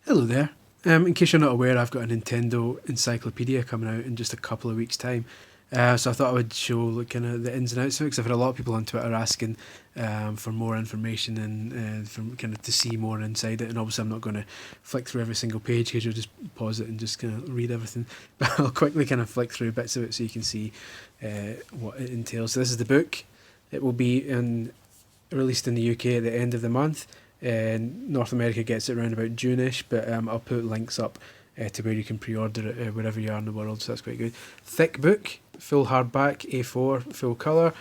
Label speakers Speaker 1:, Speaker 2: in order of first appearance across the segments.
Speaker 1: Hello there. In case you're not aware, I've got a Nintendo Encyclopedia coming out in just a couple of weeks' time. So I thought I would show like, kind of the ins and outs of it, because I've had a lot of people on Twitter asking for more information and from kind of to see more inside it. And obviously, I'm not going to flick through every single page because you'll just pause it and just kind of read everything. But I'll quickly kind of flick through bits of it so you can see what it entails. So this is the book. It will be released in the UK at the end of the month. North America gets it around about June-ish, but I'll put links up to where you can pre-order it wherever you are in the world, so that's quite good. Thick book, full hardback, A4, full colour,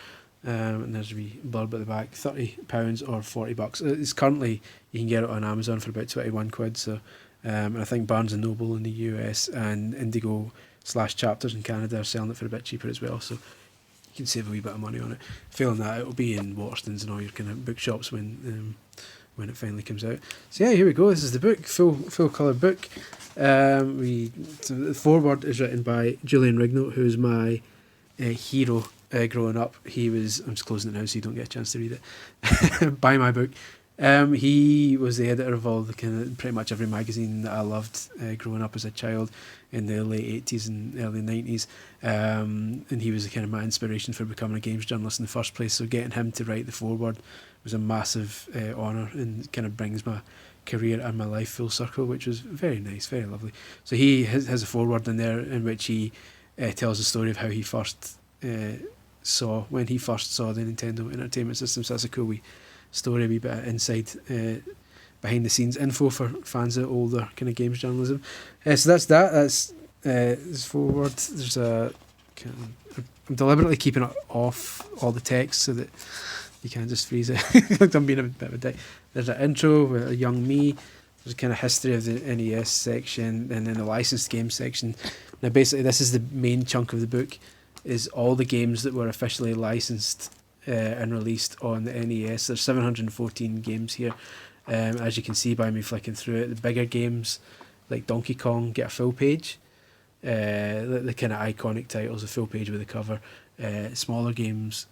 Speaker 1: and there's a wee blurb at the back, £30 or $40. It's currently, you can get it on Amazon for about 21 quid, so I think Barnes & Noble in the US and Indigo/Chapters in Canada are selling it for a bit cheaper as well, so you can save a wee bit of money on it. Failing that, it'll be in Waterstones and all your kind of bookshops when it finally comes out. So yeah, here we go. This is the book, full colour book. So the foreword is written by Julian Rignote, who's my hero growing up. He was, I'm just closing it now so you don't get a chance to read it. Buy my book. He was the editor of all the kind of pretty much every magazine that I loved growing up as a child in the late 80s and early 90s. And he was the kind of my inspiration for becoming a games journalist in the first place. So getting him to write the foreword was a massive honour and kind of brings my career and my life full circle, which was very nice, very lovely. So he has a foreword in there in which he tells the story of how he first saw the Nintendo Entertainment System. So that's a cool wee story, a wee bit of inside behind the scenes info for fans of older kind of games journalism. So that's this forward. There's I'm deliberately keeping it off all the text so that you can't just freeze it. Like I'm being a bit of a dick. There's an intro with a young me. There's a kind of history of the NES section, and then the licensed games section. Now basically this is the main chunk of the book, is all the games that were officially licensed and released on the NES. There's 714 games here. As you can see by me flicking through it, the bigger games like Donkey Kong get a full page. The kind of iconic titles, a full page with a cover. Smaller games,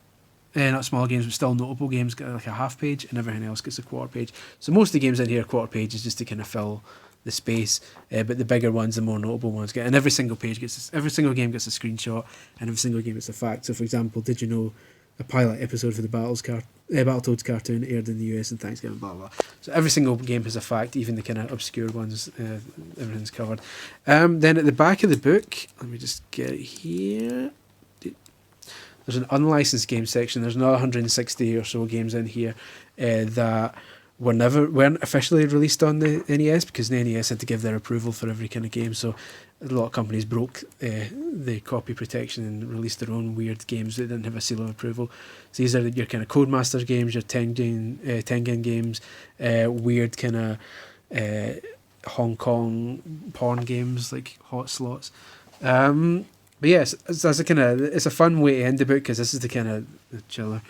Speaker 1: not smaller games, but still notable games get like a half page, and everything else gets a quarter page. So most of the games in here are quarter pages just to kind of fill the space, but the bigger ones, the more notable ones get, and every single game gets a screenshot, and every single game gets a fact. So for example, did you know a pilot episode for the Battletoads cartoon aired in the US on Thanksgiving, blah blah blah. So every single game has a fact, even the kind of obscure ones, everything's covered. Then at the back of the book, let me just get it here. There's an unlicensed game section. There's another 160 or so games in here that weren't officially released on the NES, because the NES had to give their approval for every kind of game. So a lot of companies broke the copy protection and released their own weird games that didn't have a seal of approval. So these are your kind of Codemasters games, your Tengen games, weird kind of Hong Kong porn games like Hot Slots. But yes, it's a fun way to end the book, because this is the kind of chiller.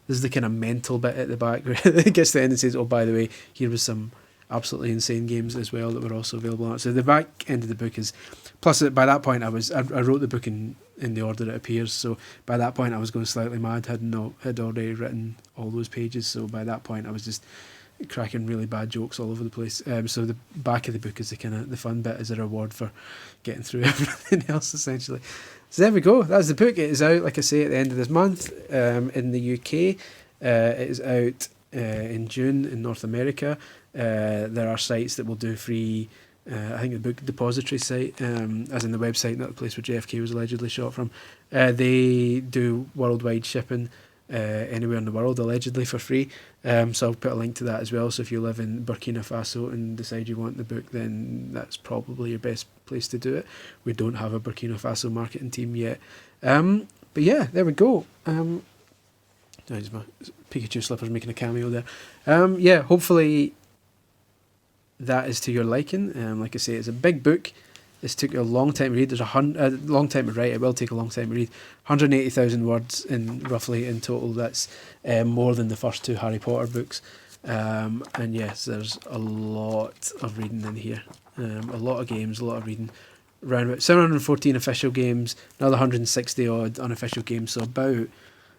Speaker 1: This is the kind of mental bit at the back where it gets to the end and says, oh, by the way, here was some absolutely insane games as well that were also available on it. So the back end of the book is, plus by that point I wrote the book in the order it appears, so by that point I was going slightly mad, had already written all those pages, so by that point I was just cracking really bad jokes all over the place. So the back of the book is the kind of the fun bit, as a reward for getting through everything else essentially. So there we go, that's the book. It is out, like I say, at the end of this month in the UK. It is out in June in North America. There are sites that will do free, I think the book depository site, as in the website, not the place where JFK was allegedly shot from. They do worldwide shipping anywhere in the world, allegedly for free. So I'll put a link to that as well. So if you live in Burkina Faso and decide you want the book, then that's probably your best place to do it. We don't have a Burkina Faso marketing team yet. But yeah, there we go. There's my Pikachu slippers making a cameo there. Yeah, hopefully that is to your liking. Like I say, it's a big book. This took a long time to read. There's a long time to write. It will take a long time to read. 180,000 words roughly in total. That's more than the first two Harry Potter books. And yes, there's a lot of reading in here. A lot of games, a lot of reading. Around about 714 official games, another 160 odd unofficial games. So about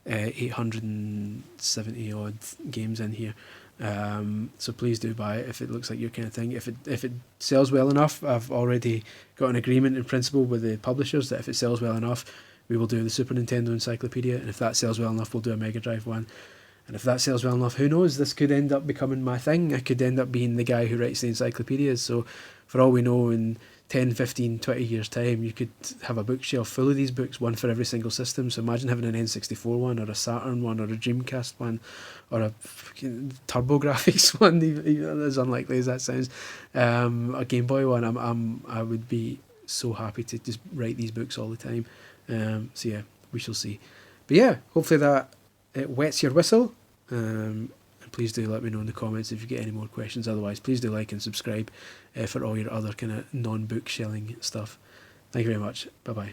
Speaker 1: 870 odd games in here. So please do buy it if it looks like your kind of thing. If it sells well enough, I've already got an agreement in principle with the publishers that if it sells well enough, we will do the Super Nintendo Encyclopedia, and if that sells well enough, we'll do a Mega Drive one. And if that sells well enough, who knows? This could end up becoming my thing. I could end up being the guy who writes the encyclopedias. So for all we know, in 10, 15, 20 years' time, you could have a bookshelf full of these books, one for every single system. So imagine having an N64 one, or a Saturn one, or a Dreamcast one, or a TurboGrafx one, even as unlikely as that sounds. A Game Boy one. I would be so happy to just write these books all the time. So yeah, we shall see. But yeah, hopefully that it wets your whistle. And please do let me know in the comments if you get any more questions. Otherwise, please do like and subscribe for all your other kind of non-book shelling stuff. Thank you very much. Bye bye.